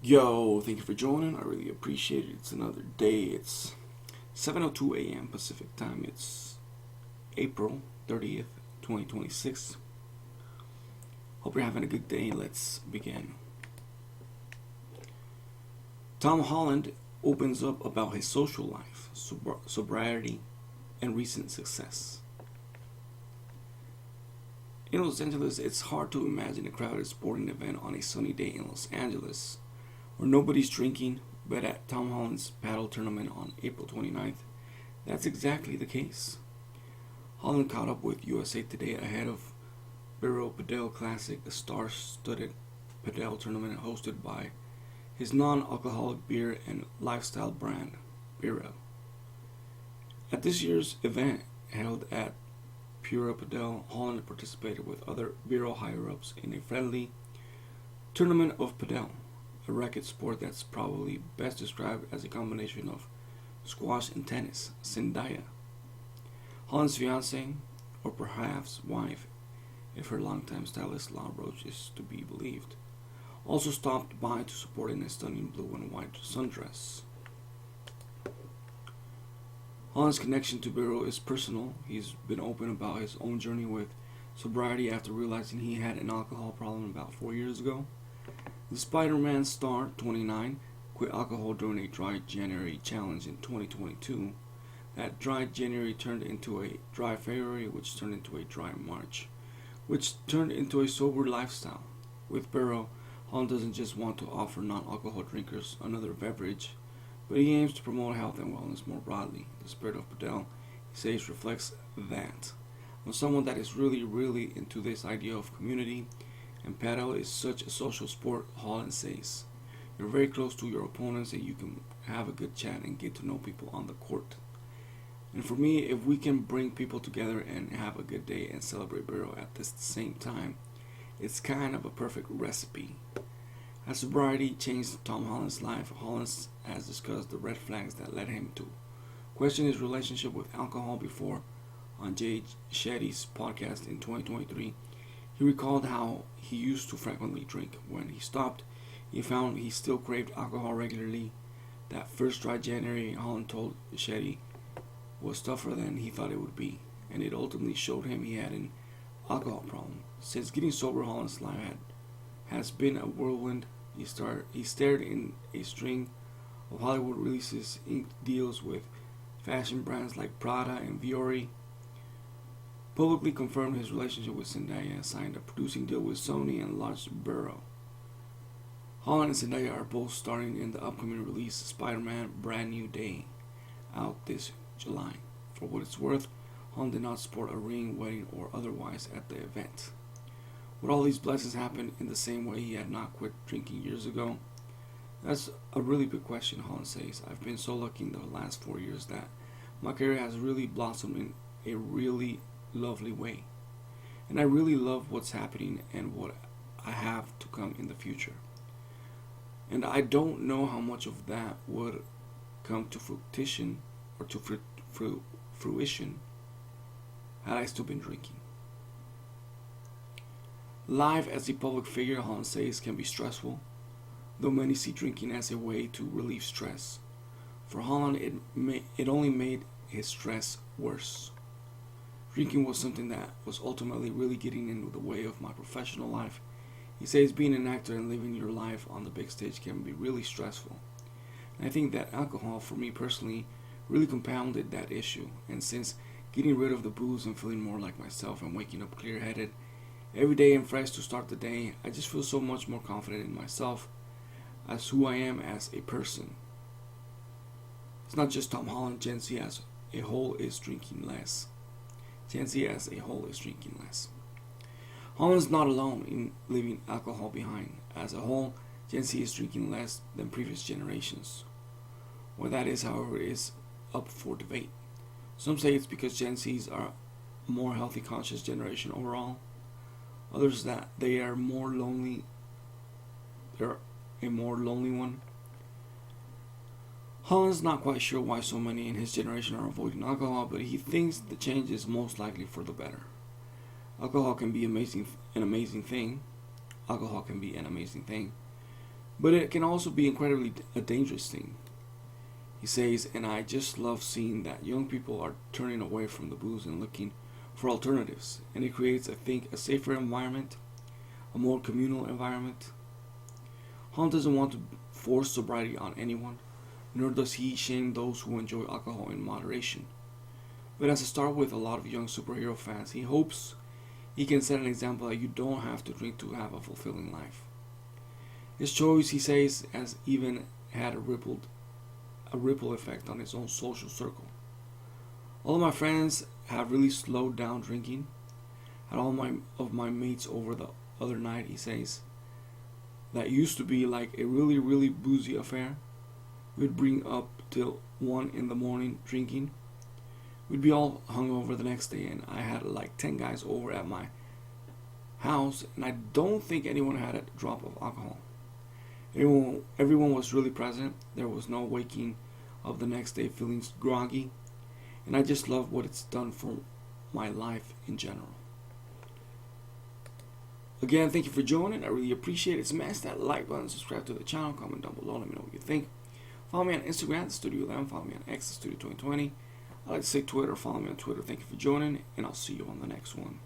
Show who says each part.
Speaker 1: Yo, thank you for joining. I really appreciate it. It's another day. It's 7:02 a.m. Pacific time. It's April 30th, 2026. Hope you're having a good day. Let's begin. Tom Holland opens up about his social life, sobriety, and recent success. In Los Angeles, it's hard to imagine a crowded sporting event on a sunny day in Los Angeles where nobody's drinking, but at Tom Holland's paddle tournament on April 29th, that's exactly the case. Holland caught up with USA Today ahead of Barrow Padel Classic, a star-studded padel tournament hosted by his non-alcoholic beer and lifestyle brand, Barrow. At this year's event, held at Pura Padel, Holland participated with other Barrow higher-ups in a friendly tournament of padel, a racket sport that's probably best described as a combination of squash and tennis. Zendaya, Holland's fiancée, or perhaps wife, if her longtime stylist Law Roach is to be believed, also stopped by to support in a stunning blue and white sundress. Holland's connection to Barrow is personal. He's been open about his own journey with sobriety after realizing he had an alcohol problem about 4 years ago. The Spider-Man star, 29, quit alcohol during a dry January challenge in 2022. That dry January turned into a dry February, which turned into a dry March, which turned into a sober lifestyle. With Barrow, Holland doesn't just want to offer non-alcohol drinkers another beverage, but he aims to promote health and wellness more broadly. The spirit of Padel, he says, reflects that. I'm someone that is really into this idea of community, and paddle is such a social sport, Holland says. You're very close to your opponents and you can have a good chat and get to know people on the court. And for me, if we can bring people together and have a good day and celebrate Barrow at the same time, it's kind of a perfect recipe. As sobriety changed Tom Holland's life, Holland has discussed the red flags that led him to question his relationship with alcohol before. On Jay Shetty's podcast in 2023, he recalled how he used to frequently drink. When he stopped, he found he still craved alcohol regularly. That first dry January, Holland told Shetty, was tougher than he thought it would be, and it ultimately showed him he had an alcohol problem. Since getting sober, Holland's life has been a whirlwind. He starred in a string of Hollywood releases, inked deals with fashion brands like Prada and Viore, publicly confirmed his relationship with Zendaya, signed a producing deal with Sony, and launched Barrow. Holland and Zendaya are both starring in the upcoming release Spider-Man Brand New Day, out this July. For what it's worth, Holland did not sport a ring, wedding, or otherwise at the event. Would all these blessings happen in the same way he had not quit drinking years ago? That's a really big question, Holland says. I've been so lucky in the last 4 years that my career has really blossomed in a really lovely way. And I really love what's happening and what I have to come in the future. And I don't know how much of that would come to fruition or to fruition had I still been drinking. Life as a public figure, Holland says, can be stressful, though many see drinking as a way to relieve stress. For Holland, it only made his stress worse. Drinking was something that was ultimately really getting in the way of my professional life. He says being an actor and living your life on the big stage can be really stressful. And I think that alcohol, for me personally, really compounded that issue. And since getting rid of the booze and feeling more like myself and waking up clear-headed every day and fresh to start the day, I just feel so much more confident in myself as who I am as a person. It's not just Tom Holland. Gen Z as a whole is drinking less. Gen Z as a whole is drinking less. Holland's not alone in leaving alcohol behind. As a whole, Gen Z is drinking less than previous generations. What that is, however, is up for debate. Some say it's because Gen Zs are a more healthy, conscious generation overall. Others that they are more lonely. They're a more lonely one. Holland's not quite sure why so many in his generation are avoiding alcohol, but he thinks the change is most likely for the better. Alcohol can be an amazing thing. Alcohol can be an amazing thing, But it can also be incredibly a dangerous thing. He says, and I just love seeing that young people are turning away from the booze and looking for alternatives. And it creates, I think, a safer environment, a more communal environment. Holland doesn't want to force sobriety on anyone, nor does he shame those who enjoy alcohol in moderation. But as a start with a lot of young superhero fans, he hopes he can set an example that you don't have to drink to have a fulfilling life. His choice, he says, has even had a ripple effect on his own social circle. All of my friends have really slowed down drinking. Had all of my mates over the other night, he says. That used to be like a really, really boozy affair. We'd bring up till 1 in the morning drinking. We'd be all hungover the next day, and I had like 10 guys over at my house, and I don't think anyone had a drop of alcohol. Everyone was really present. There was no waking up the next day feeling groggy, and I just love what it's done for my life in general. Again, thank you for joining. I really appreciate it. Smash that like button, subscribe to the channel, comment down below, let me know what you think. Follow me on Instagram at Studio11, follow me on X at Studio2020. I like to say Twitter, follow me on Twitter. Thank you for joining, and I'll see you on the next one.